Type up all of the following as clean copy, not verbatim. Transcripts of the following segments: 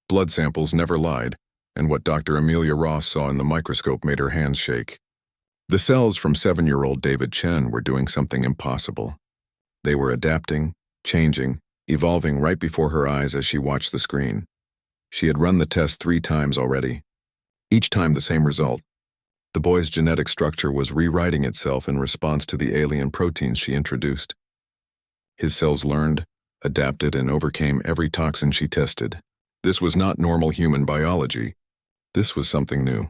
Blood samples never lied, and what Dr. Amelia Ross saw in the microscope made her hands shake. The cells from 7-year-old David Chen were doing something impossible. They were adapting, changing, evolving right before her eyes as she watched the screen. She had run the test 3 times already. Each time the same result. The boy's genetic structure was rewriting itself in response to the alien proteins she introduced. His cells learned, adapted, and overcame every toxin she tested. This was not normal human biology. This was something new.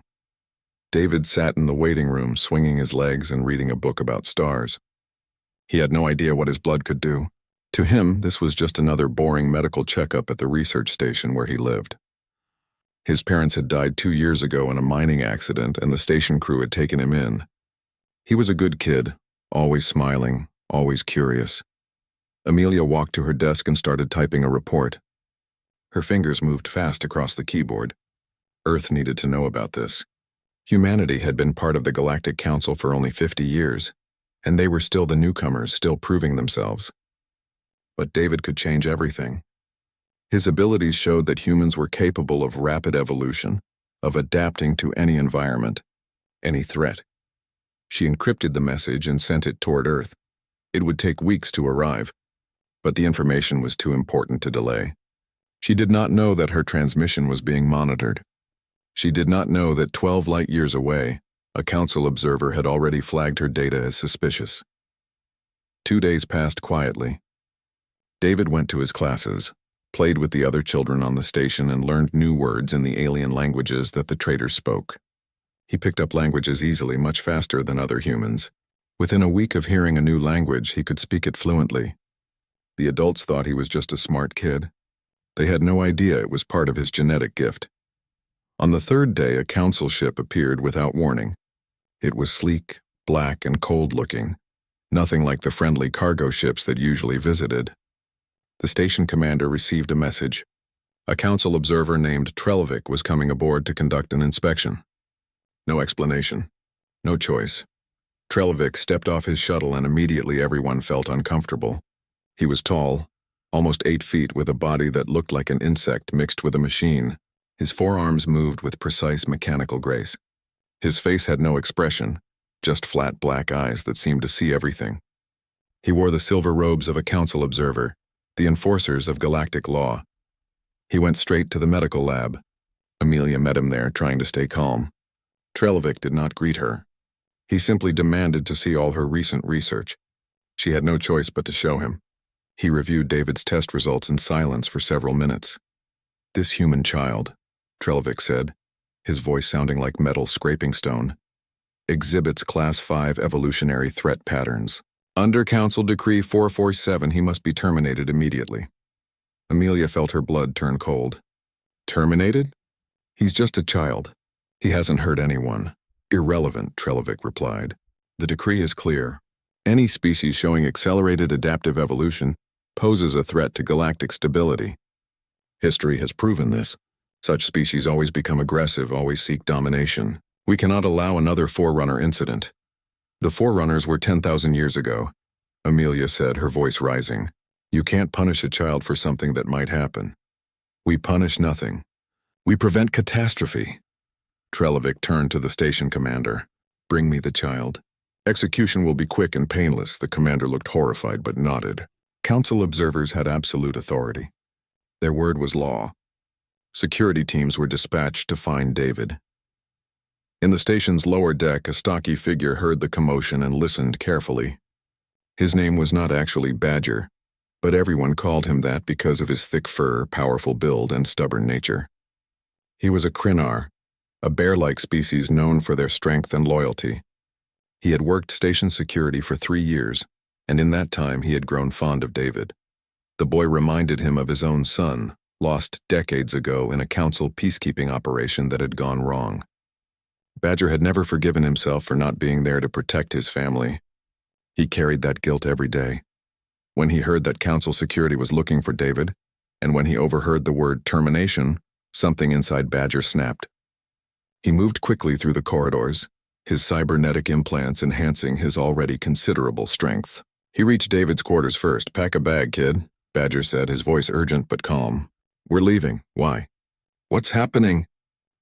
David sat in the waiting room, swinging his legs and reading a book about stars. He had no idea what his blood could do. To him, this was just another boring medical checkup at the research station where he lived. His parents had died 2 years ago in a mining accident, and the station crew had taken him in. He was a good kid, always smiling, always curious. Amelia walked to her desk and started typing a report. Her fingers moved fast across the keyboard. Earth needed to know about this. Humanity had been part of the Galactic Council for only 50 years, and they were still the newcomers, still proving themselves. But David could change everything. His abilities showed that humans were capable of rapid evolution, of adapting to any environment, any threat. She encrypted the message and sent it toward Earth. It would take weeks to arrive, but the information was too important to delay. She did not know that her transmission was being monitored. She did not know that 12 light-years away, a council observer had already flagged her data as suspicious. 2 days passed quietly. David went to his classes, played with the other children on the station, and learned new words in the alien languages that the traders spoke. He picked up languages easily, much faster than other humans. Within a week of hearing a new language, he could speak it fluently. The adults thought he was just a smart kid. They had no idea it was part of his genetic gift. On the 3rd day, a council ship appeared without warning. It was sleek, black, and cold-looking, nothing like the friendly cargo ships that usually visited. The station commander received a message. A council observer named Trelvik was coming aboard to conduct an inspection. No explanation. No choice. Trelvik stepped off his shuttle, and immediately everyone felt uncomfortable. He was tall, almost 8 feet, with a body that looked like an insect mixed with a machine. His forearms moved with precise mechanical grace. His face had no expression, just flat black eyes that seemed to see everything. He wore the silver robes of a council observer, the enforcers of galactic law. He went straight to the medical lab. Amelia met him there, trying to stay calm. Trelvik did not greet her. He simply demanded to see all her recent research. She had no choice but to show him. He reviewed David's test results in silence for several minutes. "This human child," Trelvik said, his voice sounding like metal scraping stone, "exhibits Class 5 evolutionary threat patterns. Under Council Decree 447, he must be terminated immediately." Amelia felt her blood turn cold. "Terminated? He's just a child. He hasn't hurt anyone." "Irrelevant," Trelvik replied. "The decree is clear. Any species showing accelerated adaptive evolution poses a threat to galactic stability. History has proven this. Such species always become aggressive, always seek domination. We cannot allow another Forerunner incident." "The Forerunners were 10,000 years ago," Amelia said, her voice rising. "You can't punish a child for something that might happen. We punish nothing. We prevent catastrophe." Trelvik turned to the station commander. "Bring me the child. Execution will be quick and painless." The commander looked horrified but nodded. Council observers had absolute authority. Their word was law. Security teams were dispatched to find David. In the station's lower deck, a stocky figure heard the commotion and listened carefully. His name was not actually Badger, but everyone called him that because of his thick fur, powerful build, and stubborn nature. He was a Krynar, a bear-like species known for their strength and loyalty. He had worked station security for 3 years, and in that time he had grown fond of David. The boy reminded him of his own son, lost decades ago in a council peacekeeping operation that had gone wrong. Badger had never forgiven himself for not being there to protect his family. He carried that guilt every day. When he heard that council security was looking for David, and when he overheard the word termination, something inside Badger snapped. He moved quickly through the corridors, his cybernetic implants enhancing his already considerable strength. He reached David's quarters first. "Pack a bag, kid," Badger said, his voice urgent but calm. "We're leaving. Why?" What's happening?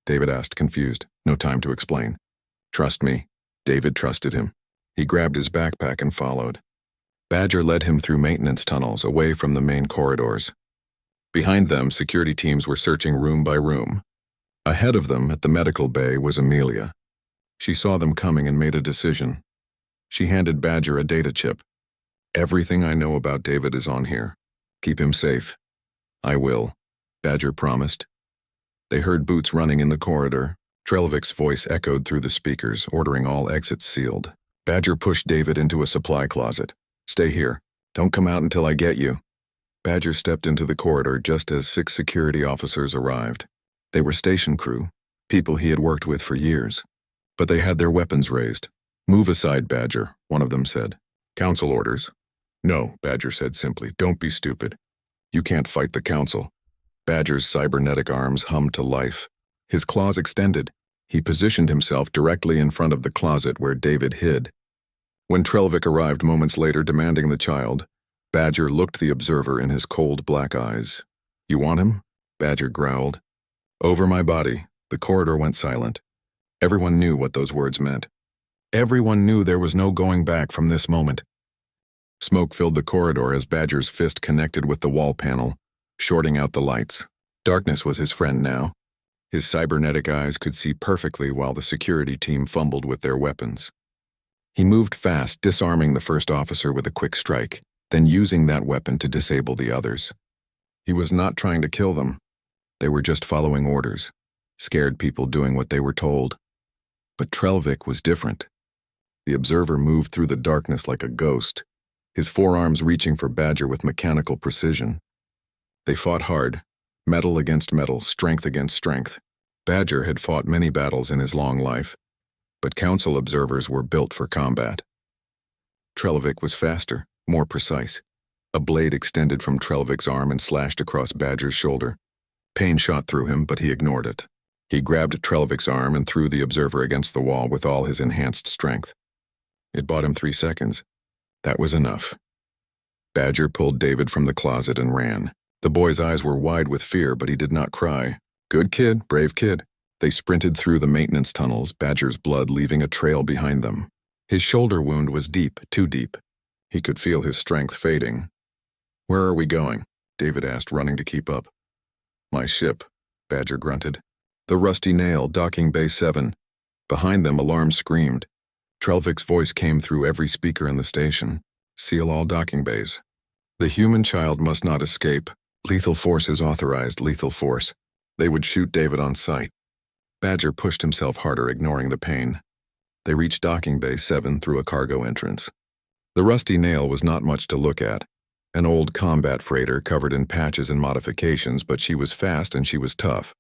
David asked, confused. No time to explain. Trust me. David trusted him. He grabbed his backpack and followed. Badger led him through maintenance tunnels, away from the main corridors. Behind them, security teams were searching room by room. Ahead of them, at the medical bay, was Amelia. She saw them coming and made a decision. She handed Badger a data chip. Everything I know about David is on here. Keep him safe. I will, Badger promised. They heard boots running in the corridor. Trelvik's voice echoed through the speakers, ordering all exits sealed. Badger pushed David into a supply closet. Stay here. Don't come out until I get you. Badger stepped into the corridor just as 6 security officers arrived. They were station crew, people he had worked with for years. But they had their weapons raised. Move aside, Badger, one of them said. Council orders. No, Badger said simply. Don't be stupid. You can't fight the council. Badger's cybernetic arms hummed to life. His claws extended. He positioned himself directly in front of the closet where David hid. When Trelvik arrived moments later demanding the child, Badger looked the observer in his cold black eyes. You want him? Badger growled. Over my body. The corridor went silent. Everyone knew what those words meant. Everyone knew there was no going back from this moment. Smoke filled the corridor as Badger's fist connected with the wall panel, shorting out the lights. Darkness was his friend now. His cybernetic eyes could see perfectly while the security team fumbled with their weapons. He moved fast, disarming the first officer with a quick strike, then using that weapon to disable the others. He was not trying to kill them. They were just following orders, scared people doing what they were told. But Trelvik was different. The observer moved through the darkness like a ghost, his forearms reaching for Badger with mechanical precision. They fought hard, metal against metal, strength against strength. Badger had fought many battles in his long life, but council observers were built for combat. Trelvik was faster, more precise. A blade extended from Trelvik's arm and slashed across Badger's shoulder. Pain shot through him, but he ignored it. He grabbed Trelvik's arm and threw the observer against the wall with all his enhanced strength. It bought him 3 seconds. That was enough. Badger pulled David from the closet and ran. The boy's eyes were wide with fear, but he did not cry. Good kid, brave kid. They sprinted through the maintenance tunnels, Badger's blood leaving a trail behind them. His shoulder wound was deep, too deep. He could feel his strength fading. Where are we going? David asked, running to keep up. My ship, Badger grunted. The Rusty Nail, docking bay 7. Behind them, alarms screamed. Trelvik's voice came through every speaker in the station. Seal all docking bays. The human child must not escape. Lethal force is authorized, lethal force. They would shoot David on sight. Badger pushed himself harder, ignoring the pain. They reached docking bay 7 through a cargo entrance. The Rusty Nail was not much to look at. An old combat freighter covered in patches and modifications, but she was fast and she was tough.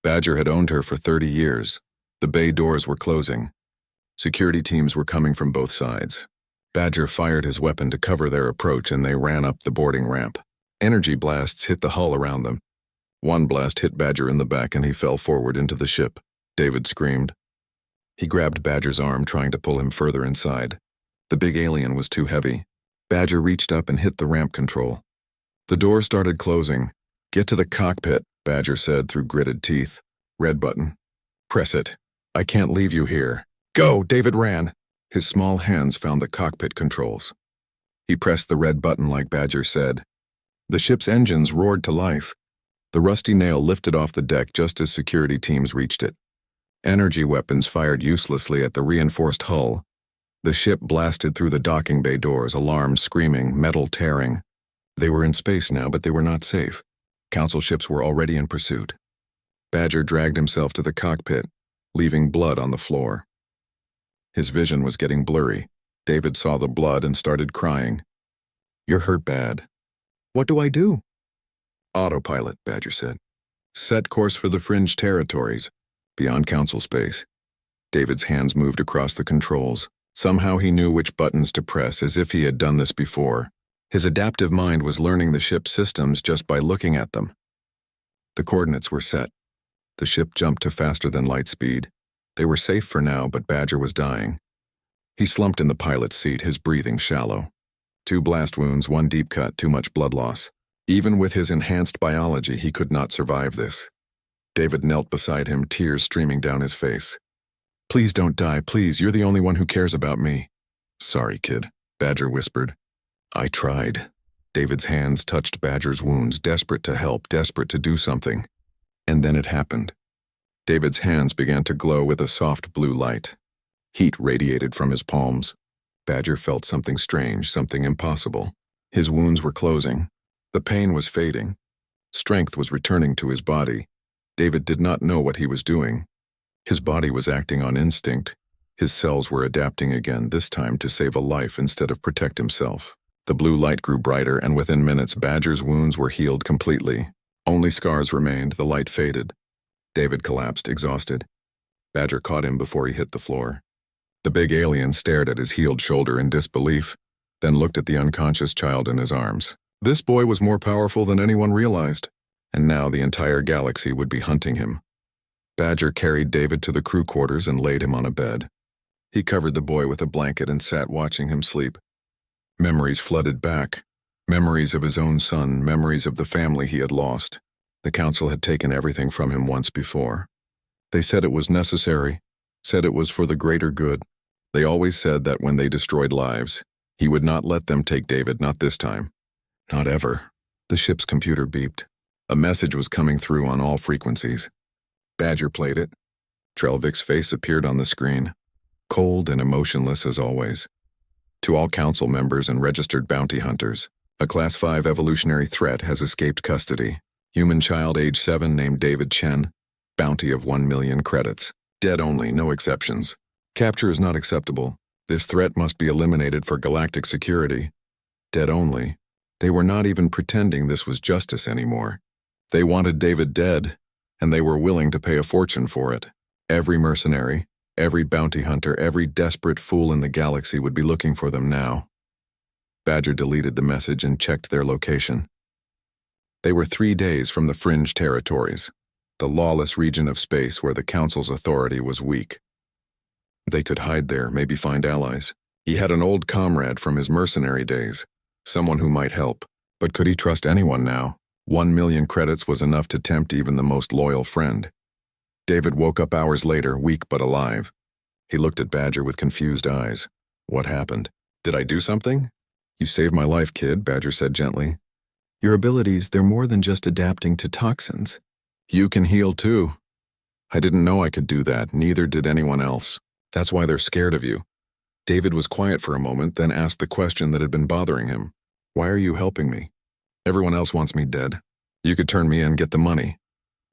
Badger had owned her for 30 years. The bay doors were closing. Security teams were coming from both sides. Badger fired his weapon to cover their approach and they ran up the boarding ramp. Energy blasts hit the hull around them. One blast hit Badger in the back and he fell forward into the ship. David screamed. He grabbed Badger's arm, trying to pull him further inside. The big alien was too heavy. Badger reached up and hit the ramp control. The door started closing. Get to the cockpit, Badger said through gritted teeth. Red button. Press it. I can't leave you here. Go, David ran. His small hands found the cockpit controls. He pressed the red button like Badger said. The ship's engines roared to life. The Rusty Nail lifted off the deck just as security teams reached it. Energy weapons fired uselessly at the reinforced hull. The ship blasted through the docking bay doors, alarms screaming, metal tearing. They were in space now, but they were not safe. Council ships were already in pursuit. Badger dragged himself to the cockpit, leaving blood on the floor. His vision was getting blurry. David saw the blood and started crying. You're hurt bad. What do I do? Autopilot, Badger said. Set course for the fringe territories, beyond council space. David's hands moved across the controls. Somehow he knew which buttons to press, as if he had done this before. His adaptive mind was learning the ship's systems just by looking at them. The coordinates were set. The ship jumped to faster than light speed. They were safe for now, but Badger was dying. He slumped in the pilot's seat, his breathing shallow. 2 blast wounds, 1 deep cut, too much blood loss. Even with his enhanced biology, he could not survive this. David knelt beside him, tears streaming down his face. "Please don't die, please, you're the only one who cares about me." "Sorry, kid," Badger whispered. "I tried." David's hands touched Badger's wounds, desperate to help, desperate to do something. And then it happened. David's hands began to glow with a soft blue light. Heat radiated from his palms. Badger felt something strange, something impossible. His wounds were closing. The pain was fading. Strength was returning to his body. David did not know what he was doing. His body was acting on instinct. His cells were adapting again, this time to save a life instead of protect himself. The blue light grew brighter, and within minutes Badger's wounds were healed completely. Only scars remained, the light faded. David collapsed, exhausted. Badger caught him before he hit the floor. The big alien stared at his healed shoulder in disbelief, then looked at the unconscious child in his arms. This boy was more powerful than anyone realized, and now the entire galaxy would be hunting him. Badger carried David to the crew quarters and laid him on a bed. He covered the boy with a blanket and sat watching him sleep. Memories flooded back. Memories of his own son, memories of the family he had lost. The council had taken everything from him once before. They said it was necessary, said it was for the greater good. They always said that when they destroyed lives, he would not let them take David, not this time. Not ever. The ship's computer beeped. A message was coming through on all frequencies. Badger played it. Trelvik's face appeared on the screen, cold and emotionless as always. To all council members and registered bounty hunters, a Class 5 evolutionary threat has escaped custody. Human child age 7 named David Chen. Bounty of 1 million credits. Dead only, no exceptions. Capture is not acceptable. This threat must be eliminated for galactic security. Dead only. They were not even pretending this was justice anymore. They wanted David dead, and they were willing to pay a fortune for it. Every mercenary, every bounty hunter, every desperate fool in the galaxy would be looking for them now. Badger deleted the message and checked their location. They were 3 days from the fringe territories, the lawless region of space where the Council's authority was weak. They could hide there, maybe find allies. He had an old comrade from his mercenary days, someone who might help. But could he trust anyone now? 1 million credits was enough to tempt even the most loyal friend. David woke up hours later, weak but alive. He looked at Badger with confused eyes. What happened? Did I do something? You saved my life, kid, Badger said gently. Your abilities, they're more than just adapting to toxins. You can heal too. I didn't know I could do that, neither did anyone else. That's why they're scared of you. David was quiet for a moment, then asked the question that had been bothering him. Why are you helping me? Everyone else wants me dead. You could turn me in, get the money.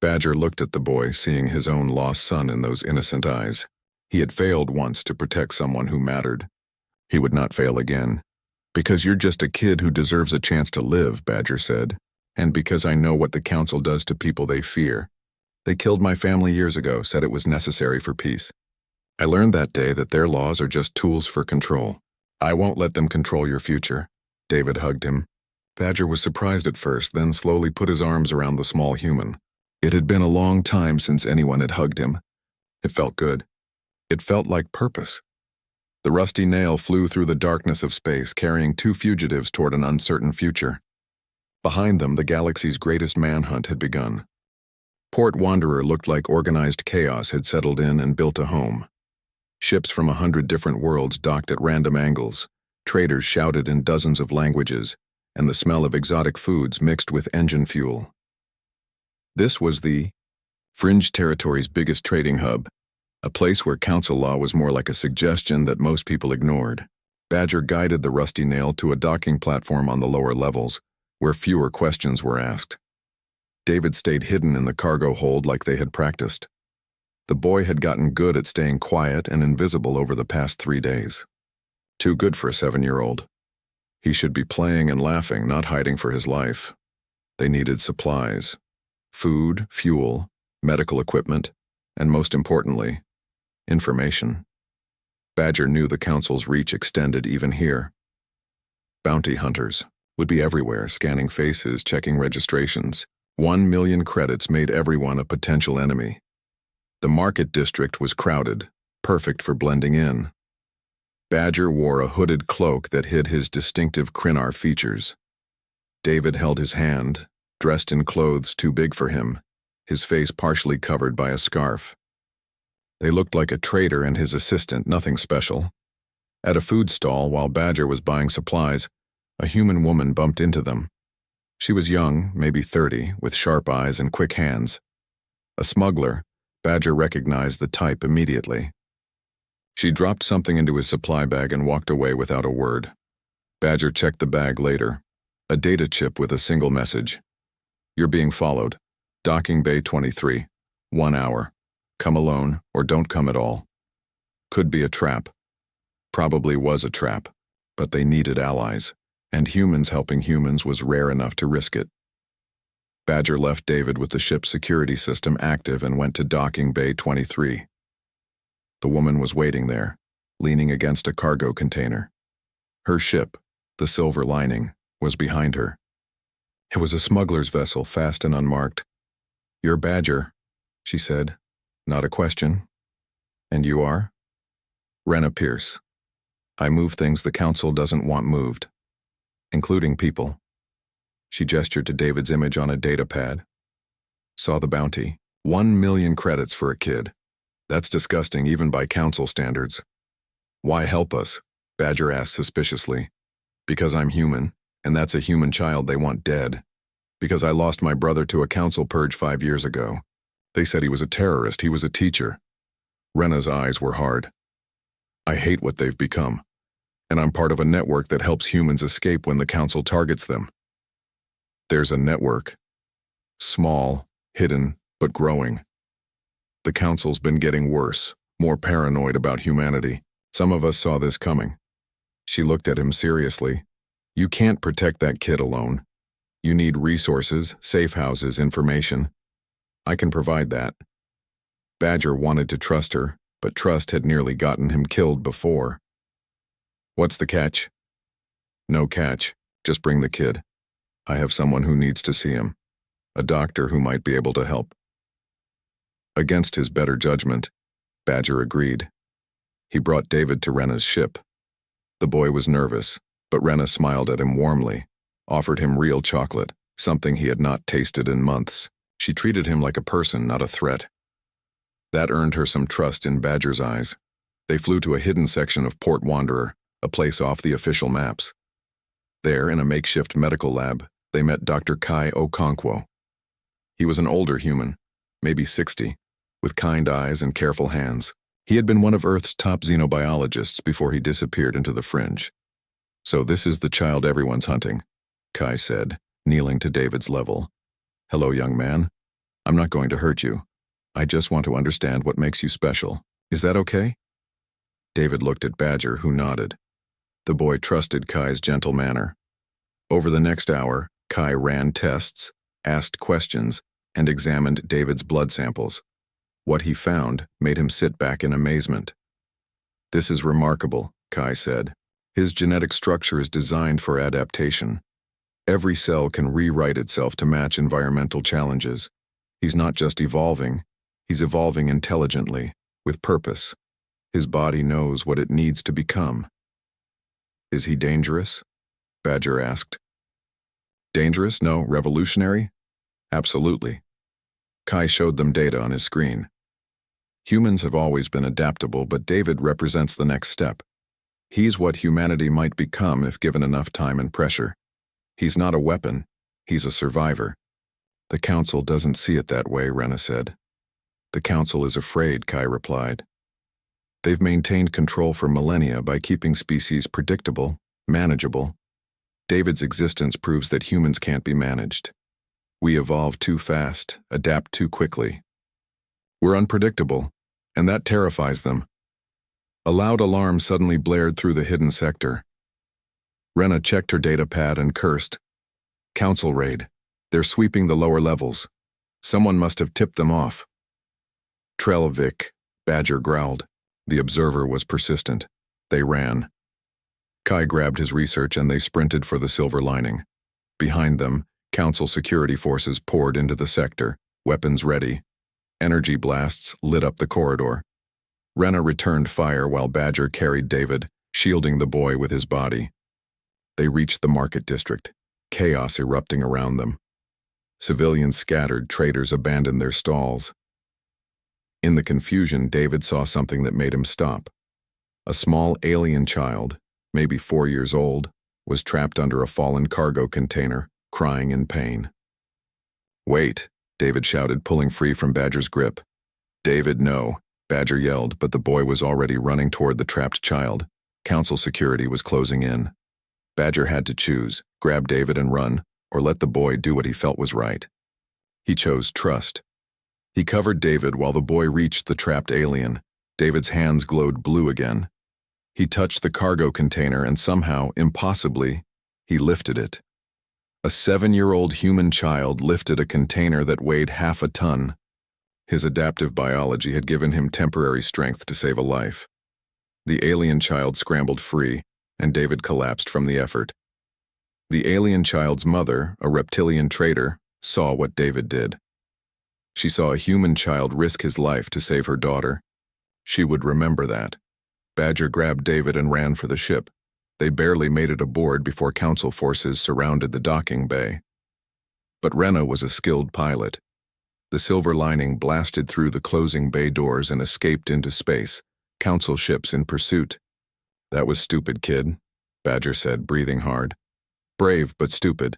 Badger looked at the boy, seeing his own lost son in those innocent eyes. He had failed once to protect someone who mattered. He would not fail again. Because you're just a kid who deserves a chance to live, Badger said. And because I know what the Council does to people they fear. They killed my family years ago, said it was necessary for peace. I learned that day that their laws are just tools for control. I won't let them control your future. David hugged him. Badger was surprised at first, then slowly put his arms around the small human. It had been a long time since anyone had hugged him. It felt good. It felt like purpose. The rusty nail flew through the darkness of space, carrying 2 fugitives toward an uncertain future. Behind them, the galaxy's greatest manhunt had begun. Port Wanderer looked like organized chaos had settled in and built a home. Ships from 100 different worlds docked at random angles. Traders shouted in dozens of languages, and the smell of exotic foods mixed with engine fuel. This was the Fringe Territory's biggest trading hub, a place where council law was more like a suggestion that most people ignored. Badger guided the rusty nail to a docking platform on the lower levels, where fewer questions were asked. David stayed hidden in the cargo hold like they had practiced. The boy had gotten good at staying quiet and invisible over the past 3 days. Too good for a 7-year-old. He should be playing and laughing, not hiding for his life. They needed supplies. Food, fuel, medical equipment, and most importantly, information. Badger knew the Council's reach extended even here. Bounty hunters would be everywhere, scanning faces, checking registrations. 1 million credits made everyone a potential enemy. The market district was crowded, perfect for blending in. Badger wore a hooded cloak that hid his distinctive Krynar features. David held his hand, dressed in clothes too big for him, his face partially covered by a scarf. They looked like a trader and his assistant, nothing special. At a food stall, while Badger was buying supplies, a human woman bumped into them. She was young, maybe 30, with sharp eyes and quick hands. A smuggler, Badger recognized the type immediately. She dropped something into his supply bag and walked away without a word. Badger checked the bag later. A data chip with a single message. You're being followed. Docking Bay 23. 1 hour. Come alone or don't come at all. Could be a trap. Probably was a trap, but they needed allies, and humans helping humans was rare enough to risk it. Badger left David with the ship's security system active and went to Docking Bay 23. The woman was waiting there, leaning against a cargo container. Her ship, the Silver Lining, was behind her. It was a smuggler's vessel, fast and unmarked. You're Badger, she said. Not a question. And you are? Rena Pierce. I move things the council doesn't want moved, including people. She gestured to David's image on a data pad. Saw the bounty. 1 million credits for a kid. That's disgusting even by council standards. Why help us? Badger asked suspiciously. Because I'm human, and that's a human child they want dead. Because I lost my brother to a council purge 5 years ago. They said he was a terrorist, he was a teacher. Rena's eyes were hard. I hate what they've become, and I'm part of a network that helps humans escape when the council targets them. There's a network. Small, hidden, but growing. The council's been getting worse, more paranoid about humanity. Some of us saw this coming. She looked at him seriously. You can't protect that kid alone. You need resources, safe houses, information. I can provide that. Badger wanted to trust her, but trust had nearly gotten him killed before. What's the catch? No catch. Just bring the kid. I have someone who needs to see him. A doctor who might be able to help. Against his better judgment, Badger agreed. He brought David to Rena's ship. The boy was nervous, but Rena smiled at him warmly, offered him real chocolate, something he had not tasted in months. She treated him like a person, not a threat. That earned her some trust in Badger's eyes. They flew to a hidden section of Port Wanderer, a place off the official maps. There, in a makeshift medical lab, they met Dr. Kai Okonkwo. He was an older human, maybe 60, with kind eyes and careful hands. He had been one of Earth's top xenobiologists before he disappeared into the fringe. So this is the child everyone's hunting, Kai said, kneeling to David's level. Hello, young man. I'm not going to hurt you. I just want to understand what makes you special. Is that okay? David looked at Badger, who nodded. The boy trusted Kai's gentle manner. Over the next hour, Kai ran tests, asked questions, and examined David's blood samples. What he found made him sit back in amazement. This is remarkable, Kai said. His genetic structure is designed for adaptation. Every cell can rewrite itself to match environmental challenges. He's not just evolving, he's evolving intelligently, with purpose. His body knows what it needs to become. Is he dangerous? Badger asked. Dangerous? No. Revolutionary? Absolutely. Kai showed them data on his screen. Humans have always been adaptable, but David represents the next step. He's what humanity might become if given enough time and pressure. He's not a weapon, he's a survivor. The council doesn't see it that way, Rena said. The council is afraid, Kai replied. They've maintained control for millennia by keeping species predictable, manageable. David's existence proves that humans can't be managed. We evolve too fast, adapt too quickly. We're unpredictable, and that terrifies them. A loud alarm suddenly blared through the hidden sector. Rena checked her data pad and cursed. Council raid. They're sweeping the lower levels. Someone must have tipped them off. Trelvik, Badger growled. The observer was persistent. They ran. Kai grabbed his research and they sprinted for the Silver Lining. Behind them, Council security forces poured into the sector, weapons ready. Energy blasts lit up the corridor. Rena returned fire while Badger carried David, shielding the boy with his body. They reached the market district, chaos erupting around them. Civilians scattered, traders abandoned their stalls. In the confusion, David saw something that made him stop. A small alien child, maybe 4 years old, was trapped under a fallen cargo container, crying in pain. "Wait," David shouted, pulling free from Badger's grip. "David, no," Badger yelled, but the boy was already running toward the trapped child. Council security was closing in. Badger had to choose, grab David and run, or let the boy do what he felt was right. He chose trust. He covered David while the boy reached the trapped alien. David's hands glowed blue again. He touched the cargo container and somehow, impossibly, he lifted it. A 7-year-old human child lifted a container that weighed half a ton. His adaptive biology had given him temporary strength to save a life. The alien child scrambled free, and David collapsed from the effort. The alien child's mother, a reptilian trader, saw what David did. She saw a human child risk his life to save her daughter. She would remember that. Badger grabbed David and ran for the ship. They barely made it aboard before Council forces surrounded the docking bay. But Rena was a skilled pilot. The silver lining blasted through the closing bay doors and escaped into space, Council ships in pursuit. "That was stupid, kid," Badger said, breathing hard. "Brave, but stupid."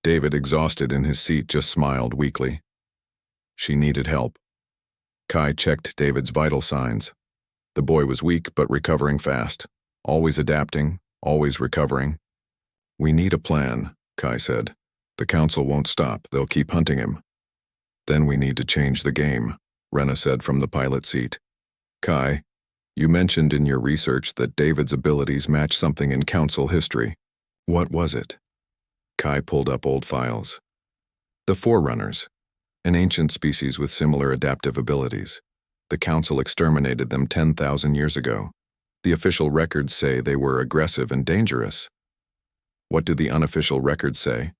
David, exhausted in his seat, just smiled weakly. She needed help. Kai checked David's vital signs. The boy was weak but recovering fast, always adapting, always recovering. "We need a plan," Kai said. "The Council won't stop, they'll keep hunting him." "Then we need to change the game," Rena said from the pilot seat. "Kai, you mentioned in your research that David's abilities match something in Council history. What was it?" Kai pulled up old files. "The Forerunners, an ancient species with similar adaptive abilities. The Council exterminated them 10,000 years ago. The official records say they were aggressive and dangerous." "What do the unofficial records say?"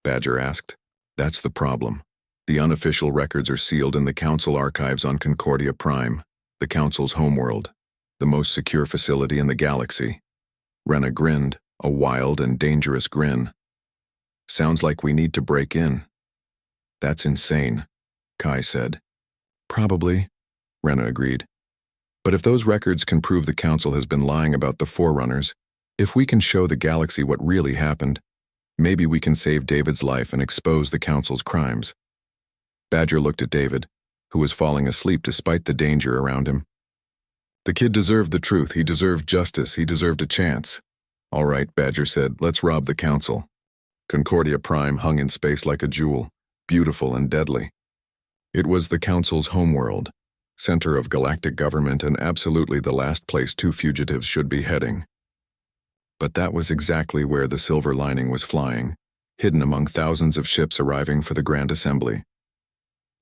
Badger asked. "That's the problem. The unofficial records are sealed in the Council archives on Concordia Prime, the Council's homeworld, the most secure facility in the galaxy." Rena grinned, a wild and dangerous grin. "Sounds like we need to break in." "That's insane," Kai said. "Probably," Rena agreed. "But if those records can prove the Council has been lying about the Forerunners, if we can show the galaxy what really happened, maybe we can save David's life and expose the Council's crimes." Badger looked at David, who was falling asleep despite the danger around him. "The kid deserved the truth, he deserved justice, he deserved a chance." "All right," Badger said, "let's rob the Council." Concordia Prime hung in space like a jewel, beautiful and deadly. It was the Council's homeworld, center of galactic government and absolutely the last place 2 fugitives should be heading. But that was exactly where the silver lining was flying, hidden among thousands of ships arriving for the Grand Assembly.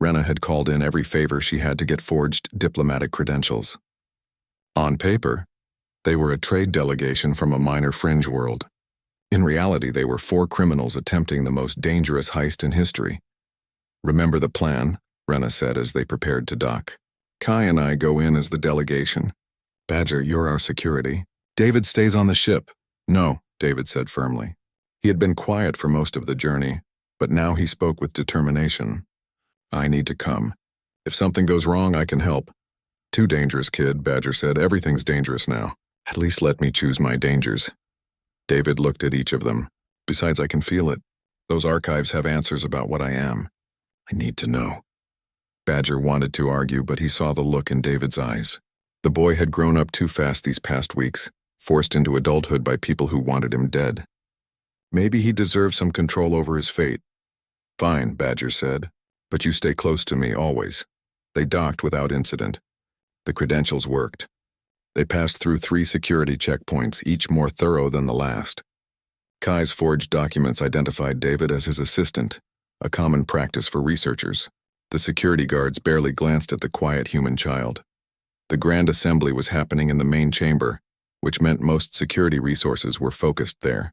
Rena had called in every favor she had to get forged diplomatic credentials. On paper, they were a trade delegation from a minor fringe world. In reality, they were 4 criminals attempting the most dangerous heist in history. "Remember the plan," Rena said as they prepared to dock. "Kai and I go in as the delegation. Badger, you're our security. David stays on the ship." "No," David said firmly. He had been quiet for most of the journey, but now he spoke with determination. "I need to come. If something goes wrong, I can help." "Too dangerous, kid," Badger said. "Everything's dangerous now. At least let me choose my dangers." David looked at each of them. "Besides, I can feel it. Those archives have answers about what I am. I need to know." Badger wanted to argue, but he saw the look in David's eyes. The boy had grown up too fast these past weeks, forced into adulthood by people who wanted him dead. Maybe he deserved some control over his fate. "Fine," Badger said, "but you stay close to me always." They docked without incident. The credentials worked. They passed through 3 security checkpoints, each more thorough than the last. Kai's forged documents identified David as his assistant, a common practice for researchers. The security guards barely glanced at the quiet human child. The Grand Assembly was happening in the main chamber, which meant most security resources were focused there.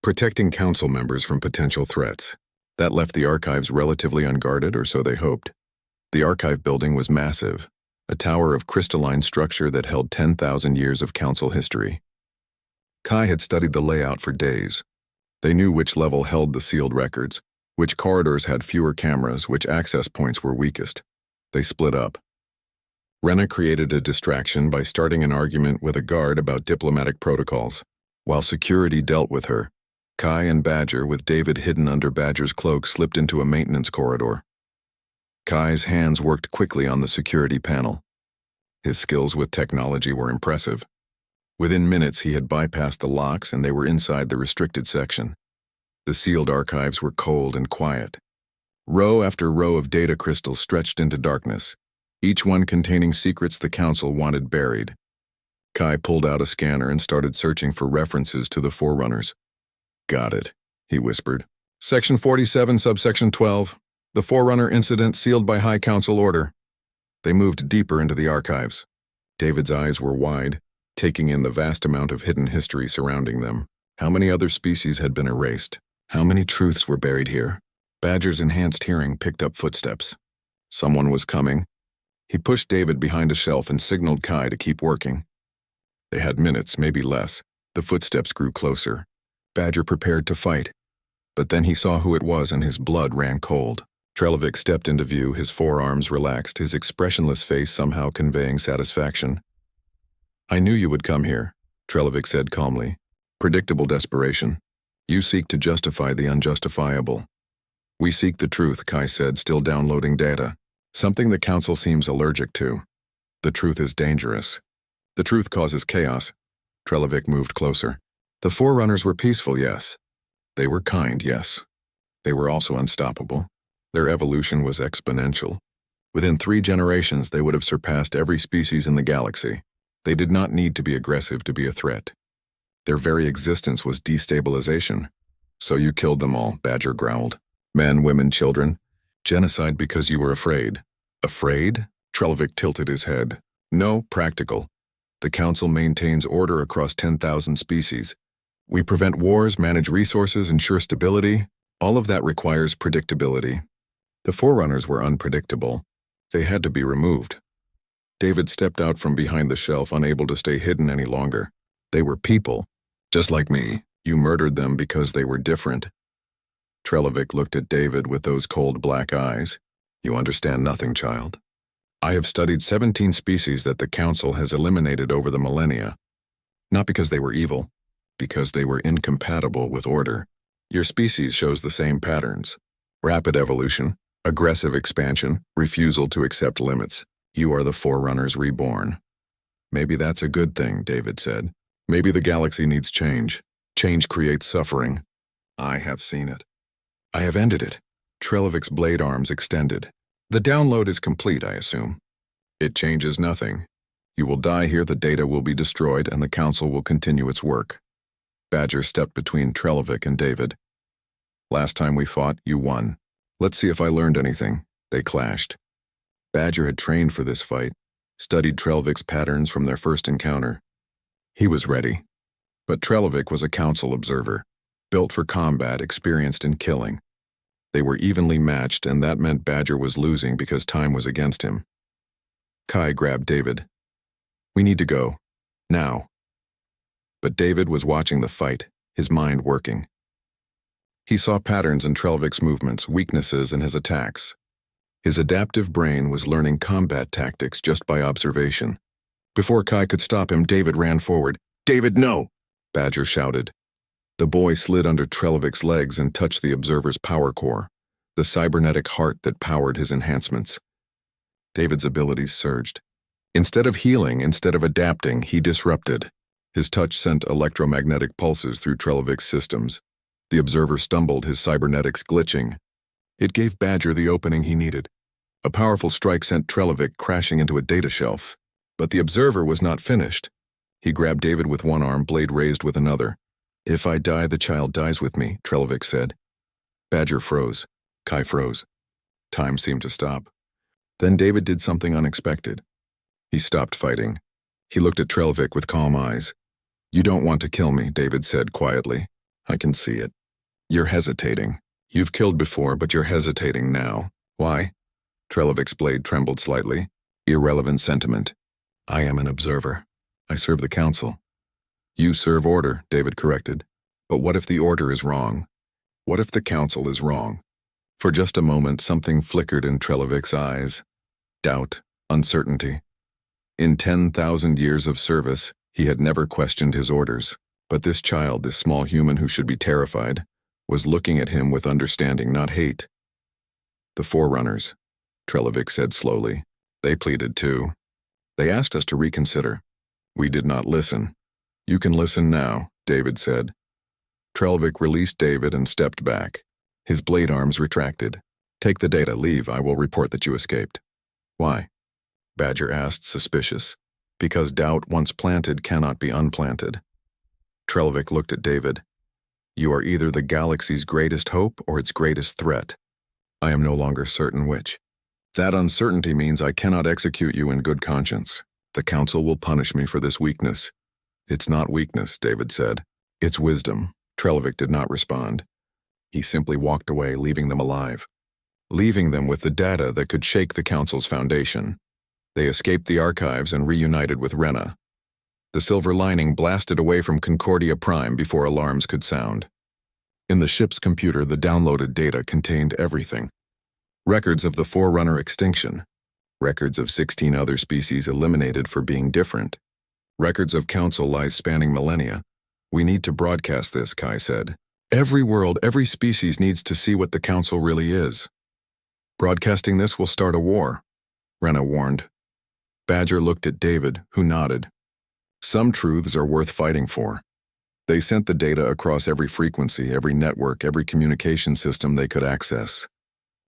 Protecting Council members from potential threats. That left the archives relatively unguarded, or so they hoped. The archive building was massive, a tower of crystalline structure that held 10,000 years of Council history. Kai had studied the layout for days. They knew which level held the sealed records, Which corridors had fewer cameras, which access points were weakest. They split up. Rena created a distraction by starting an argument with a guard about diplomatic protocols. While security dealt with her, Kai and Badger, with David hidden under Badger's cloak, slipped into a maintenance corridor. Kai's hands worked quickly on the security panel. His skills with technology were impressive. Within minutes, he had bypassed the locks and they were inside the restricted section. The sealed archives were cold and quiet. Row after row of data crystals stretched into darkness, each one containing secrets the Council wanted buried. Kai pulled out a scanner and started searching for references to the Forerunners. "Got it," he whispered. "Section 47, subsection 12. The Forerunner incident sealed by High Council order." They moved deeper into the archives. David's eyes were wide, taking in the vast amount of hidden history surrounding them. How many other species had been erased? How many truths were buried here? Badger's enhanced hearing picked up footsteps. Someone was coming. He pushed David behind a shelf and signaled Kai to keep working. They had minutes, maybe less. The footsteps grew closer. Badger prepared to fight. But then he saw who it was and his blood ran cold. Trelevik stepped into view, his forearms relaxed, his expressionless face somehow conveying satisfaction. "I knew you would come here," Trelevik said calmly. "Predictable desperation. You seek to justify the unjustifiable." "We seek the truth," Kai said, still downloading data. "Something the Council seems allergic to. The truth is dangerous. The truth causes chaos." Trelevik moved closer. "The Forerunners were peaceful, yes. They were kind, yes. They were also unstoppable. Their evolution was exponential. Within 3 generations, they would have surpassed every species in the galaxy. They did not need to be aggressive to be a threat. Their very existence was destabilization. So you killed them all," Badger growled. "Men, women, children. Genocide because you were afraid." "Afraid?" Trelevik tilted his head. "No, practical. The Council maintains order across 10,000 species. We prevent wars, manage resources, ensure stability. All of that requires predictability. The Forerunners were unpredictable. They had to be removed." David stepped out from behind the shelf, unable to stay hidden any longer. "They were people, just like me. You murdered them because they were different." Trelevik looked at David with those cold black eyes. "You understand nothing, child. I have studied 17 species that the Council has eliminated over the millennia. Not because they were evil, because they were incompatible with order. Your species shows the same patterns. Rapid evolution, aggressive expansion, refusal to accept limits. You are the Forerunners reborn." "Maybe that's a good thing," David said. "Maybe the galaxy needs change. Change creates suffering. I have seen it. I have ended it." Trelevik's blade arms extended. "The download is complete, I assume." "It changes nothing. You will die here, the data will be destroyed, and the Council will continue its work." Badger stepped between Trelevik and David. "Last time we fought, you won. Let's see if I learned anything." They clashed. Badger had trained for this fight, studied Trelevik's patterns from their first encounter. He was ready. But Trelevik was a Council observer, built for combat, experienced in killing. They were evenly matched, and that meant Badger was losing because time was against him. Kai grabbed David. "We need to go. Now." But David was watching the fight, his mind working. He saw patterns in Trelevik's movements, weaknesses in his attacks. His adaptive brain was learning combat tactics just by observation. Before Kai could stop him, David ran forward. "David, no!" Badger shouted. The boy slid under Trelevik's legs and touched the observer's power core, the cybernetic heart that powered his enhancements. David's abilities surged. Instead of healing, instead of adapting, he disrupted. His touch sent electromagnetic pulses through Trelevik's systems. The observer stumbled, his cybernetics glitching. It gave Badger the opening he needed. A powerful strike sent Trelevik crashing into a data shelf. But the observer was not finished. He grabbed David with one arm, blade raised with another. "If I die, the child dies with me," Trelevik said. Badger froze. Kai froze. Time seemed to stop. Then David did something unexpected. He stopped fighting. He looked at Trelevik with calm eyes. "You don't want to kill me," David said quietly. "I can see it. You're hesitating. You've killed before, but you're hesitating now. Why?" Trelevik's blade trembled slightly. "Irrelevant sentiment. I am an observer. I serve the Council." "You serve order," David corrected. "But what if the order is wrong? What if the Council is wrong? For just a moment, something flickered in Trelovik's eyes. Doubt, uncertainty. In 10,000 years of service, he had never questioned his orders. But this child, this small human who should be terrified, was looking at him with understanding, not hate. The Forerunners, Trelovik said slowly. They pleaded too. They asked us to reconsider. We did not listen. You can listen now, David said. Trelovik released David and stepped back. His blade arms retracted. Take the data, leave, I will report that you escaped. Why? Badger asked, suspicious. Because doubt once planted cannot be unplanted. Trelovik looked at David. You are either the galaxy's greatest hope or its greatest threat. I am no longer certain which. That uncertainty means I cannot execute you in good conscience. The Council will punish me for this weakness. It's not weakness, David said. It's wisdom. Trelovik did not respond. He simply walked away, leaving them alive. Leaving them with the data that could shake the Council's foundation. They escaped the archives and reunited with Rena. The silver lining blasted away from Concordia Prime before alarms could sound. In the ship's computer, the downloaded data contained everything. Records of the Forerunner extinction. Records of 16 other species eliminated for being different. Records of Council lies spanning millennia. We need to broadcast this, Kai said. Every world, every species needs to see what the Council really is. Broadcasting this will start a war, Rena warned. Badger looked at David, who nodded. Some truths are worth fighting for. They sent the data across every frequency, every network, every communication system they could access.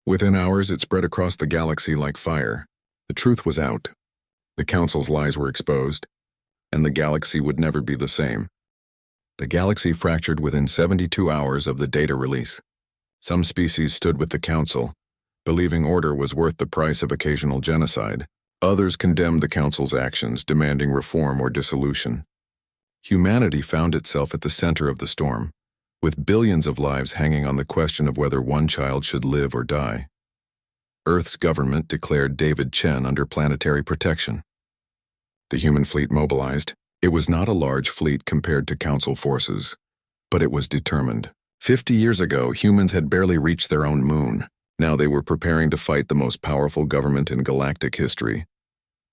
Within hours, it spread across the galaxy like fire. The truth was out. The Council's lies were exposed, and the galaxy would never be the same. The galaxy fractured within 72 hours of the data release. Some species stood with the Council, believing order was worth the price of occasional genocide. Others condemned the Council's actions, demanding reform or dissolution. Humanity found itself at the center of the storm, with billions of lives hanging on the question of whether one child should live or die. Earth's government declared David Chen under planetary protection. The human fleet mobilized. It was not a large fleet compared to Council forces, but it was determined. 50 years ago, humans had barely reached their own moon. Now they were preparing to fight the most powerful government in galactic history.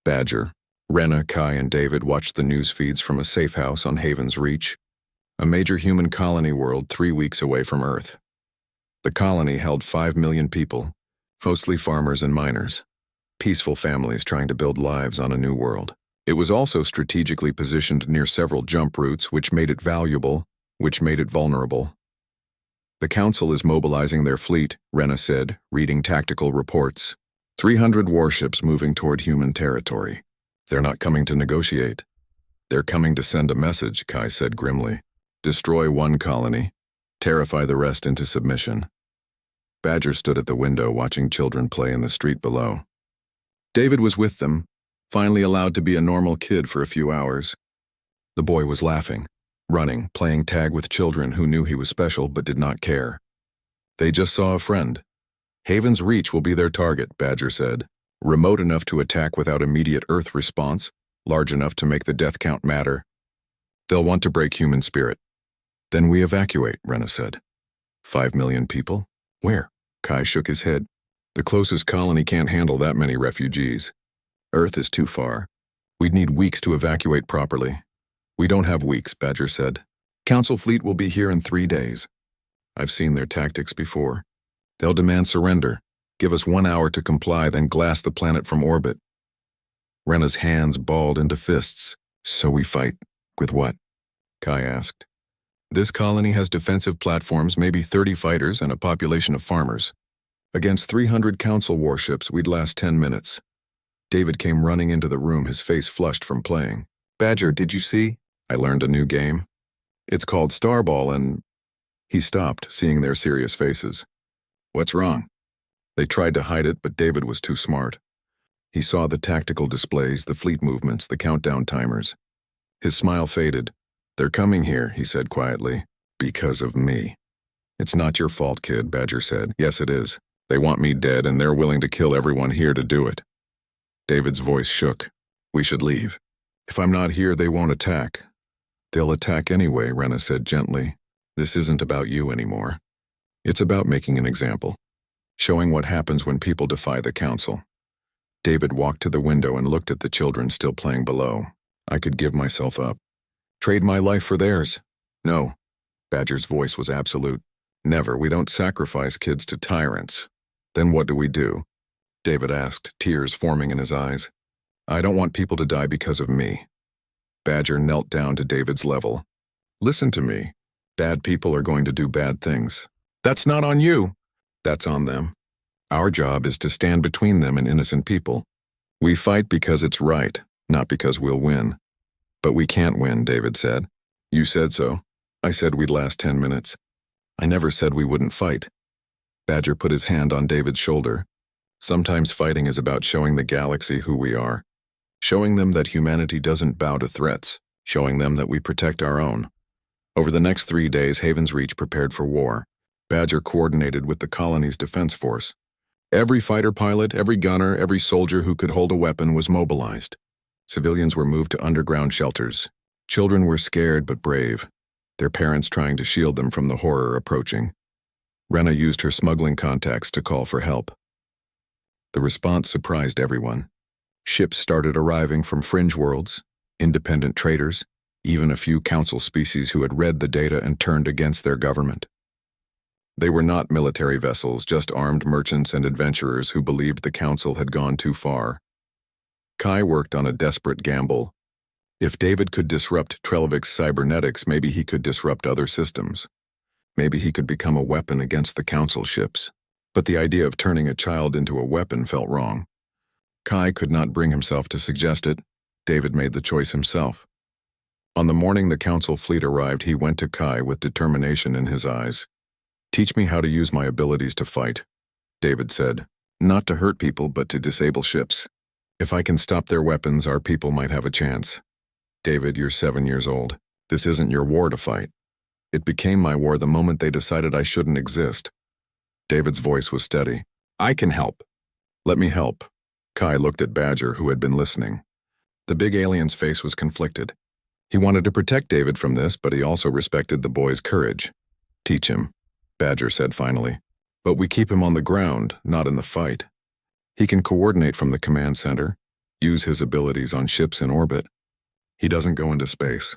Badger, Rena, Kai, and David watched the news feeds from a safe house on Haven's Reach, a major human colony world 3 weeks away from Earth. The colony held 5 million people, mostly farmers and miners, peaceful families trying to build lives on a new world. It was also strategically positioned near several jump routes, which made it valuable, which made it vulnerable. The Council is mobilizing their fleet, Rena said, reading tactical reports. 300 warships moving toward human territory. They're not coming to negotiate. They're coming to send a message, Kai said grimly. Destroy one colony, terrify the rest into submission. Badger stood at the window watching children play in the street below. David was with them, finally allowed to be a normal kid for a few hours. The boy was laughing, running, playing tag with children who knew he was special but did not care. They just saw a friend. Haven's Reach will be their target, Badger said. Remote enough to attack without immediate Earth response, large enough to make the death count matter. They'll want to break human spirit. Then we evacuate, Rena said. 5 million people? Where? Kai shook his head. The closest colony can't handle that many refugees. Earth is too far. We'd need weeks to evacuate properly. We don't have weeks, Badger said. Council fleet will be here in 3 days. I've seen their tactics before. They'll demand surrender, give us 1 hour to comply, then glass the planet from orbit. Rena's hands balled into fists. So we fight. With what? Kai asked. This colony has defensive platforms, maybe 30 fighters, and a population of farmers. Against 300 Council warships, we'd last 10 minutes. David came running into the room, his face flushed from playing. Badger, did you see? I learned a new game. It's called Starball and... He stopped, seeing their serious faces. What's wrong? They tried to hide it, but David was too smart. He saw the tactical displays, the fleet movements, the countdown timers. His smile faded. They're coming here, he said quietly. Because of me. It's not your fault, kid, Badger said. Yes, it is. They want me dead, and they're willing to kill everyone here to do it. David's voice shook. We should leave. If I'm not here, they won't attack. They'll attack anyway, Rena said gently. This isn't about you anymore. It's about making an example. showing what happens when people defy the council. David walked to the window and looked at the children still playing below. I could give myself up. Trade my life for theirs. No. Badger's voice was absolute. Never. We don't sacrifice kids to tyrants. Then what do we do? David asked, tears forming in his eyes. I don't want people to die because of me. Badger knelt down to David's level. Listen to me. Bad people are going to do bad things. That's not on you. That's on them. Our job is to stand between them and innocent people. We fight because it's right, not because we'll win. But we can't win, David said. You said so. I said we'd last 10 minutes. I never said we wouldn't fight. Badger put his hand on David's shoulder. Sometimes fighting is about showing the galaxy who we are. Showing them that humanity doesn't bow to threats. Showing them that we protect our own. Over the next 3 days, Haven's Reach prepared for war. Badger coordinated with the colony's defense force. Every fighter pilot, every gunner, every soldier who could hold a weapon was mobilized. Civilians were moved to underground shelters. Children were scared but brave, their parents trying to shield them from the horror approaching. Rena used her smuggling contacts to call for help. The response surprised everyone. Ships started arriving from fringe worlds, independent traders, even a few council species who had read the data and turned against their government. They were not military vessels, just armed merchants and adventurers who believed the council had gone too far. Kai worked on a desperate gamble. If David could disrupt Trelvik's cybernetics, maybe he could disrupt other systems. Maybe he could become a weapon against the council ships. But the idea of turning a child into a weapon felt wrong. Kai could not bring himself to suggest it. David made the choice himself. On the morning the council fleet arrived, he went to Kai with determination in his eyes. Teach me how to use my abilities to fight, David said. Not to hurt people, but to disable ships. If I can stop their weapons, our people might have a chance. David, you're 7 years old. This isn't your war to fight. It became my war the moment they decided I shouldn't exist. David's voice was steady. I can help. Let me help. Kai looked at Badger, who had been listening. The big alien's face was conflicted. He wanted to protect David from this, but he also respected the boy's courage. Teach him, Badger said finally. But we keep him on the ground, not in the fight. He can coordinate from the command center, use his abilities on ships in orbit. He doesn't go into space.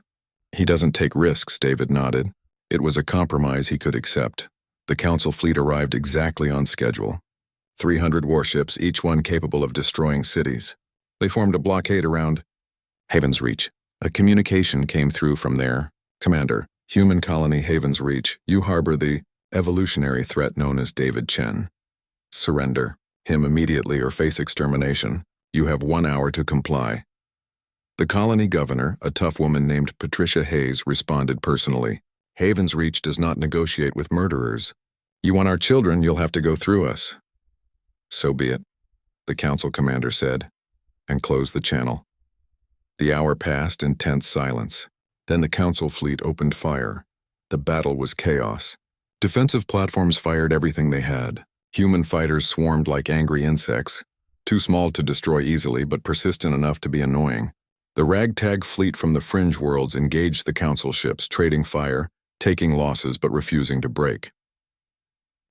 He doesn't take risks, David nodded. It was a compromise he could accept. The council fleet arrived exactly on schedule. 300 warships, each one capable of destroying cities. They formed a blockade around Haven's Reach. A communication came through from there. Commander, Human Colony Haven's Reach, you harbor the evolutionary threat known as David Chen. Surrender him immediately or face extermination. You have 1 hour to comply. The colony governor, a tough woman named Patricia Hayes, responded personally. Haven's Reach does not negotiate with murderers. You want our children, you'll have to go through us. So be it, the council commander said, and closed the channel. The hour passed in tense silence. Then the council fleet opened fire. The battle was chaos. Defensive platforms fired everything they had. Human fighters swarmed like angry insects, too small to destroy easily but persistent enough to be annoying. The ragtag fleet from the fringe worlds engaged the council ships, trading fire, taking losses but refusing to break.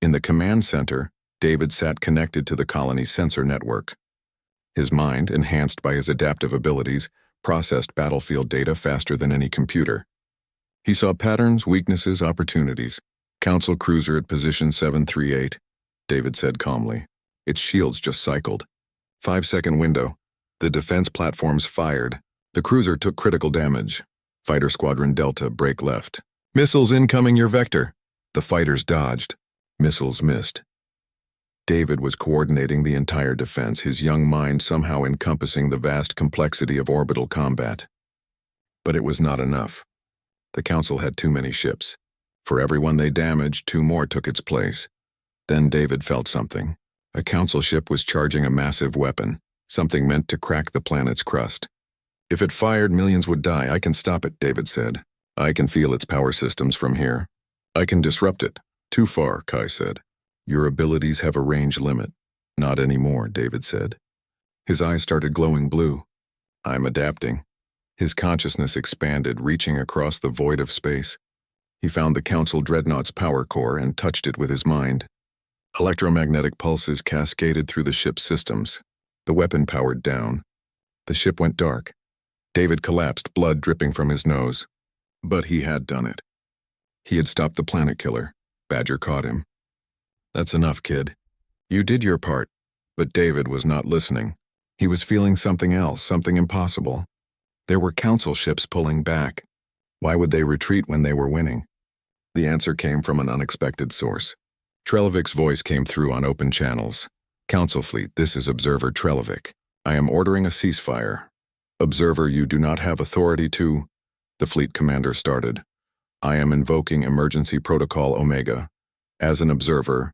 In the command center, David sat connected to the colony's sensor network. His mind, enhanced by his adaptive abilities, processed battlefield data faster than any computer. He saw patterns, weaknesses, opportunities. Council cruiser at position 738, David said calmly. Its shields just cycled. 5-second window. The defense platforms fired. The cruiser took critical damage. Fighter Squadron Delta, break left. Missiles incoming your vector. The fighters dodged. Missiles missed. David was coordinating the entire defense, his young mind somehow encompassing the vast complexity of orbital combat. But it was not enough. The Council had too many ships. For every one they damaged, 2 more took its place. Then David felt something. A Council ship was charging a massive weapon, something meant to crack the planet's crust. If it fired, millions would die. I can stop it, David said. I can feel its power systems from here. I can disrupt it. Too far, Kai said. Your abilities have a range limit. Not anymore, David said. His eyes started glowing blue. I'm adapting. His consciousness expanded, reaching across the void of space. He found the Council Dreadnought's power core and touched it with his mind. Electromagnetic pulses cascaded through the ship's systems. The weapon powered down. The ship went dark. David collapsed, blood dripping from his nose. But he had done it. He had stopped the planet killer. Badger caught him. "That's enough, kid. You did your part." But David was not listening. He was feeling something else, something impossible. There were council ships pulling back. Why would they retreat when they were winning? The answer came from an unexpected source. Trelovik's voice came through on open channels. "Council fleet, this is Observer Trelovik. I am ordering a ceasefire. Observer, you do not have authority to..." The fleet commander started. "I am invoking Emergency Protocol Omega. As an observer,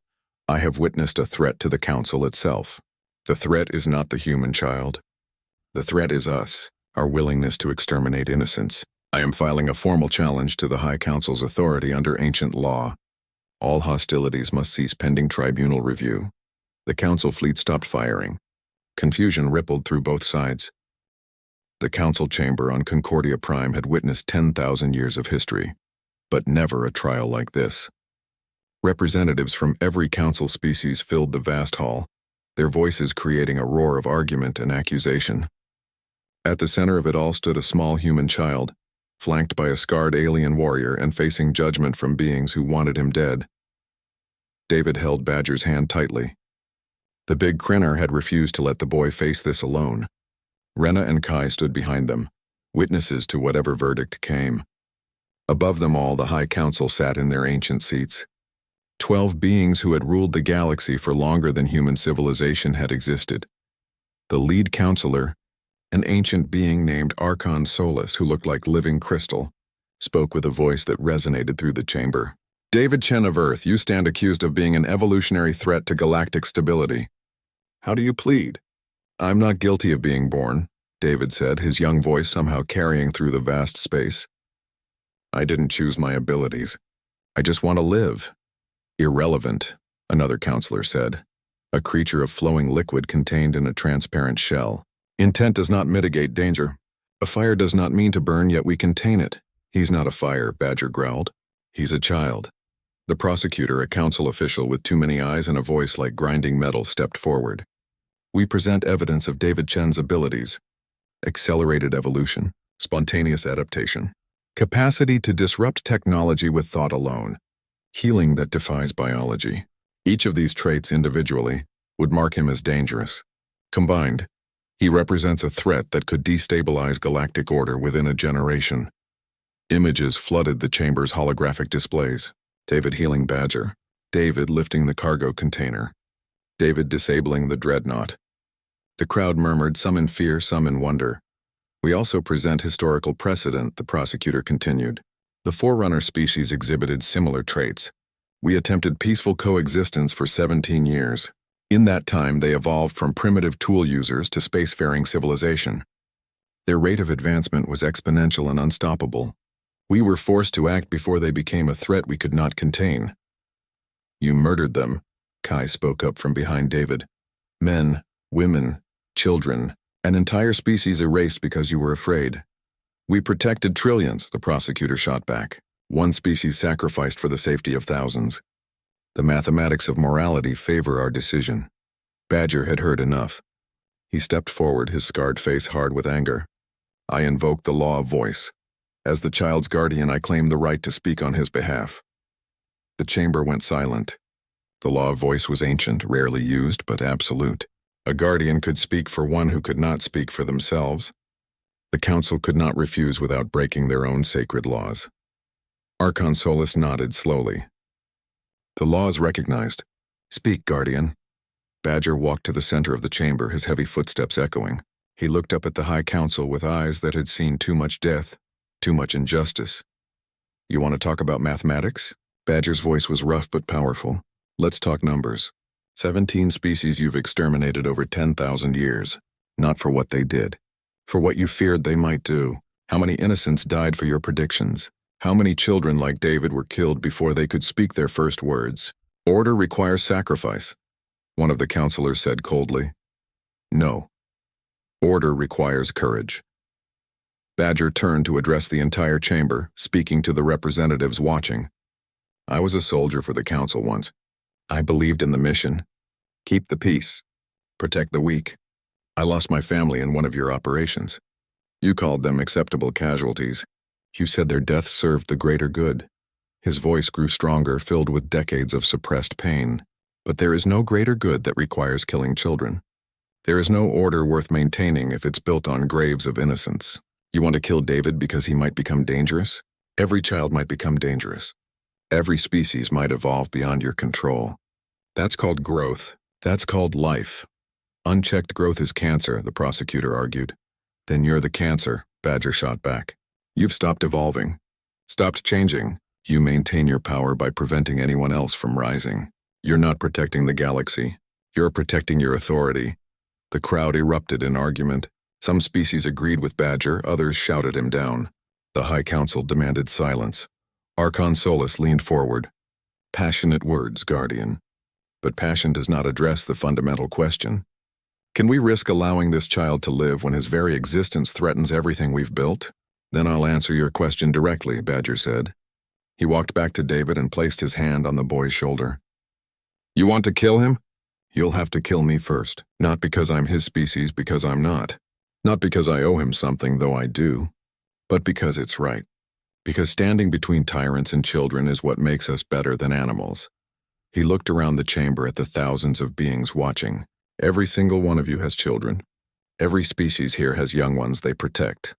I have witnessed a threat to the Council itself. The threat is not the human child. The threat is us, our willingness to exterminate innocents. I am filing a formal challenge to the High Council's authority under ancient law. All hostilities must cease pending tribunal review." The Council fleet stopped firing. Confusion rippled through both sides. The Council chamber on Concordia Prime had witnessed 10,000 years of history, but never a trial like this. Representatives from every Council species filled the vast hall, their voices creating a roar of argument and accusation. At the center of it all stood a small human child, flanked by a scarred alien warrior and facing judgment from beings who wanted him dead. David held Badger's hand tightly. The big Crinner had refused to let the boy face this alone. Rena and Kai stood behind them, witnesses to whatever verdict came. Above them all, the High Council sat in their ancient seats. 12 beings who had ruled the galaxy for longer than human civilization had existed. The lead counselor, an ancient being named Archon Solus, who looked like living crystal, spoke with a voice that resonated through the chamber. "David Chen of Earth, you stand accused of being an evolutionary threat to galactic stability. How do you plead?" "I'm not guilty of being born," David said, his young voice somehow carrying through the vast space. "I didn't choose my abilities. I just want to live." "Irrelevant," another counselor said, a creature of flowing liquid contained in a transparent shell. "Intent does not mitigate danger. A fire does not mean to burn, yet we contain it." "He's not a fire," Badger growled. "He's a child." The prosecutor, a council official with too many eyes and a voice like grinding metal, stepped forward. "We present evidence of David Chen's abilities: accelerated evolution, spontaneous adaptation, capacity to disrupt technology with thought alone, healing that defies biology. Each of these traits individually would mark him as dangerous. Combined, he represents a threat that could destabilize galactic order within a generation." Images flooded the chamber's holographic displays. David healing Badger, David lifting the cargo container, David disabling the dreadnought. The crowd murmured, some in fear, some in wonder. "We also present historical precedent," the prosecutor continued. "The Forerunner species exhibited similar traits. We attempted peaceful coexistence for 17 years. In that time, they evolved from primitive tool users to spacefaring civilization. Their rate of advancement was exponential and unstoppable. We were forced to act before they became a threat we could not contain." "You murdered them," Kai spoke up from behind David. "Men, women, children, an entire species erased because you were afraid." "We protected trillions," the prosecutor shot back. "One species sacrificed for the safety of thousands. The mathematics of morality favor our decision." Badger had heard enough. He stepped forward, his scarred face hard with anger. "I invoke the law of voice. As the child's guardian, I claim the right to speak on his behalf." The chamber went silent. The law of voice was ancient, rarely used, but absolute. A guardian could speak for one who could not speak for themselves. The council could not refuse without breaking their own sacred laws. Archon Solus nodded slowly. "The law is recognized. Speak, guardian." Badger walked to the center of the chamber, his heavy footsteps echoing. He looked up at the High Council with eyes that had seen too much death, too much injustice. "You want to talk about mathematics?" Badger's voice was rough but powerful. "Let's talk numbers. 17 species you've exterminated over 10,000 years. Not for what they did. For what you feared they might do. How many innocents died for your predictions? How many children like David were killed before they could speak their first words? Order requires sacrifice," one of the counselors said coldly. "No. Order requires courage." Badger turned to address the entire chamber, speaking to the representatives watching. "I was a soldier for the council once. I believed in the mission. Keep the peace. Protect the weak. I lost my family in one of your operations. You called them acceptable casualties. You said their deaths served the greater good. His voice grew stronger, filled with decades of suppressed pain. But there is no greater good that requires killing children. There is no order worth maintaining if it's built on graves of innocence. You want to kill David because he might become dangerous? Every child might become dangerous. Every species might evolve beyond your control. That's called growth. That's called life. Unchecked growth is cancer, the prosecutor argued. Then you're the cancer, Badger shot back. You've stopped evolving. Stopped changing. You maintain your power by preventing anyone else from rising. You're not protecting the galaxy. You're protecting your authority. The crowd erupted in argument. Some species agreed with Badger, others shouted him down. The High Council demanded silence. Archon Solus leaned forward. Passionate words, Guardian. But passion does not address the fundamental question. Can we risk allowing this child to live when his very existence threatens everything we've built? Then I'll answer your question directly, Badger said. He walked back to David and placed his hand on the boy's shoulder. You want to kill him? You'll have to kill me first. Not because I'm his species, because I'm not. Not because I owe him something, though I do. But because it's right. Because standing between tyrants and children is what makes us better than animals. He looked around the chamber at the thousands of beings watching. Every single one of you has children. Every species here has young ones they protect.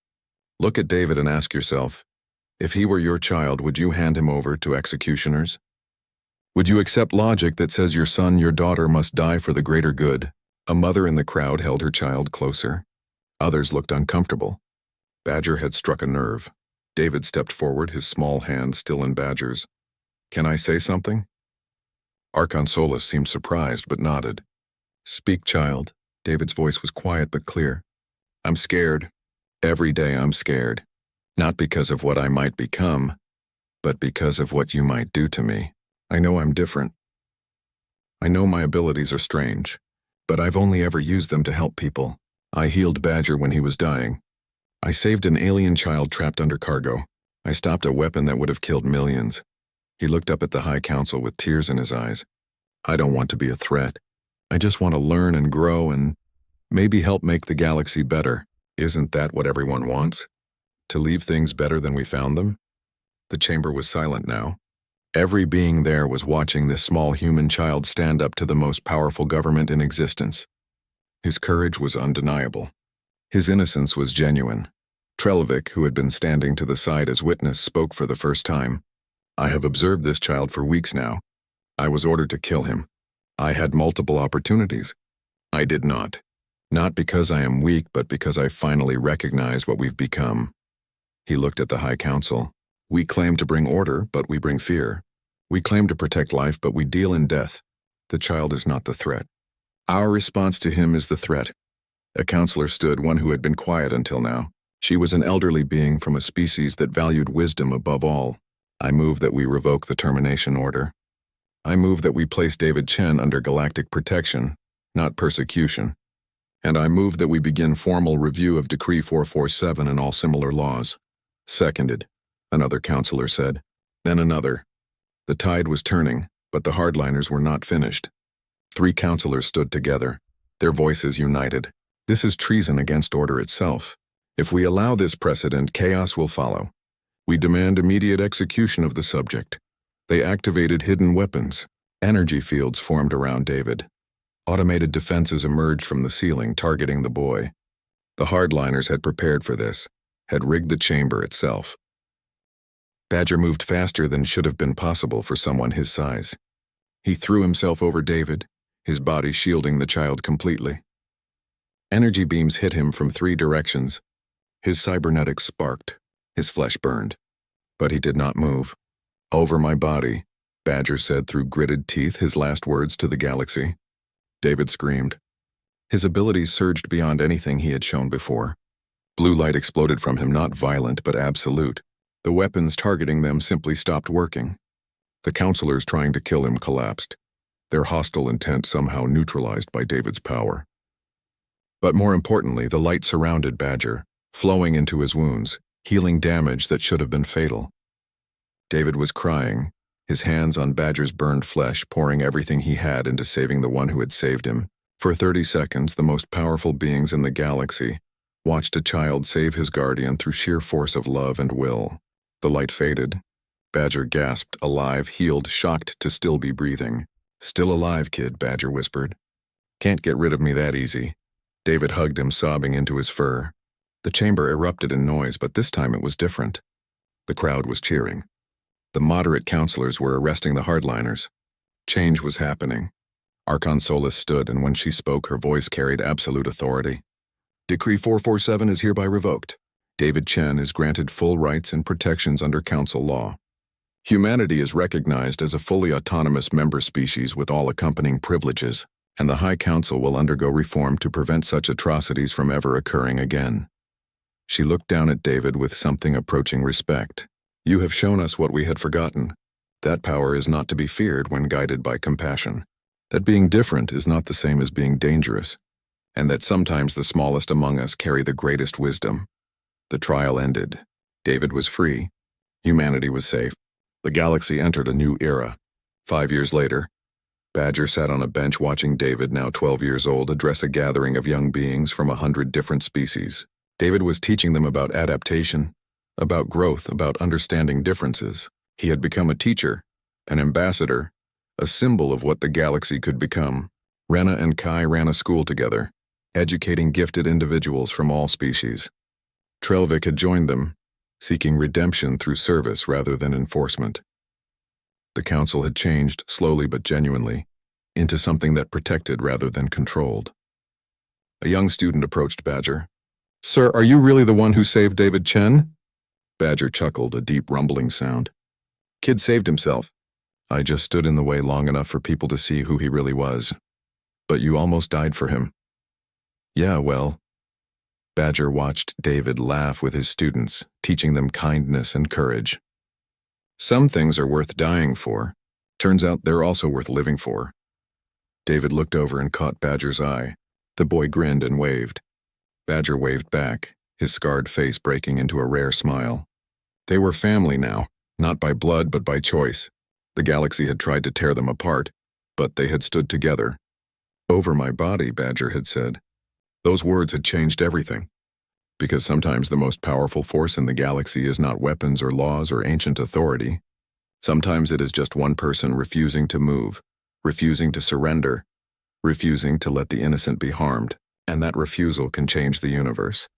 Look at David and ask yourself, if he were your child, would you hand him over to executioners? Would you accept logic that says your son, your daughter must die for the greater good? A mother in the crowd held her child closer. Others looked uncomfortable. Badger had struck a nerve. David stepped forward, his small hand still in Badger's. Can I say something? Archon Solus seemed surprised but nodded. Speak, child. David's voice was quiet but clear. I'm scared. Every day I'm scared. Not because of what I might become, but because of what you might do to me. I know I'm different. I know my abilities are strange, but I've only ever used them to help people. I healed Badger when he was dying. I saved an alien child trapped under cargo. I stopped a weapon that would have killed millions. He looked up at the High Council with tears in his eyes. I don't want to be a threat. I just want to learn and grow and maybe help make the galaxy better. Isn't that what everyone wants? To leave things better than we found them? The chamber was silent now. Every being there was watching this small human child stand up to the most powerful government in existence. His courage was undeniable. His innocence was genuine. Trelevik, who had been standing to the side as witness, spoke for the first time. I have observed this child for weeks now. I was ordered to kill him. I had multiple opportunities. I did not. Not because I am weak, but because I finally recognized what we've become. He looked at the High Council. We claim to bring order, but we bring fear. We claim to protect life, but we deal in death. The child is not the threat. Our response to him is the threat. A counselor stood, one who had been quiet until now. She was an elderly being from a species that valued wisdom above all. I move that we revoke the termination order. I move that we place David Chen under galactic protection, not persecution. And I move that we begin formal review of Decree 447 and all similar laws. Seconded, another counselor said. Then another. The tide was turning, but the hardliners were not finished. 3 counselors stood together, their voices united. This is treason against order itself. If we allow this precedent, chaos will follow. We demand immediate execution of the subject. They activated hidden weapons. Energy fields formed around David. Automated defenses emerged from the ceiling, targeting the boy. The hardliners had prepared for this, had rigged the chamber itself. Badger moved faster than should have been possible for someone his size. He threw himself over David, his body shielding the child completely. Energy beams hit him from 3 directions. His cybernetics sparked, his flesh burned. But he did not move. Over my body, Badger said through gritted teeth, his last words to the galaxy. David screamed. His abilities surged beyond anything he had shown before. Blue light exploded from him, not violent but absolute. The weapons targeting them simply stopped working. The counselors trying to kill him collapsed, their hostile intent somehow neutralized by David's power. But more importantly, the light surrounded Badger, flowing into his wounds, healing damage that should have been fatal. David was crying, his hands on Badger's burned flesh, pouring everything he had into saving the one who had saved him. For 30 seconds, the most powerful beings in the galaxy watched a child save his guardian through sheer force of love and will. The light faded. Badger gasped, alive, healed, shocked to still be breathing. "Still alive, kid," Badger whispered. "Can't get rid of me that easy." David hugged him, sobbing into his fur. The chamber erupted in noise, but this time it was different. The crowd was cheering. The moderate counselors were arresting the hardliners. Change was happening. Archon Solis stood, and when she spoke, her voice carried absolute authority. "Decree 447 is hereby revoked. David Chen is granted full rights and protections under council law. Humanity is recognized as a fully autonomous member species with all accompanying privileges, and the High Council will undergo reform to prevent such atrocities from ever occurring again." She looked down at David with something approaching respect. "You have shown us what we had forgotten. That power is not to be feared when guided by compassion. That being different is not the same as being dangerous, and that sometimes the smallest among us carry the greatest wisdom." The trial ended. David was free. Humanity was safe. The galaxy entered a new era. 5 years later, Badger sat on a bench watching David, now 12 years old, address a gathering of young beings from 100 different species. David was teaching them about adaptation, about growth, about understanding differences. He had become a teacher, an ambassador, a symbol of what the galaxy could become. Rena and Kai ran a school together, educating gifted individuals from all species. Trelvik had joined them, seeking redemption through service rather than enforcement. The council had changed, slowly but genuinely, into something that protected rather than controlled. A young student approached Badger. "Sir, are you really the one who saved David Chen?" Badger chuckled, a deep rumbling sound. "Kid saved himself. I just stood in the way long enough for people to see who he really was. But you almost died for him." "Yeah, well." Badger watched David laugh with his students, teaching them kindness and courage. "Some things are worth dying for. Turns out they're also worth living for." David looked over and caught Badger's eye. The boy grinned and waved. Badger waved back, his scarred face breaking into a rare smile. They were family now, not by blood but by choice. The galaxy had tried to tear them apart, but they had stood together. "Over my body," Badger had said. Those words had changed everything. Because sometimes the most powerful force in the galaxy is not weapons or laws or ancient authority. Sometimes it is just one person refusing to move, refusing to surrender, refusing to let the innocent be harmed, and that refusal can change the universe.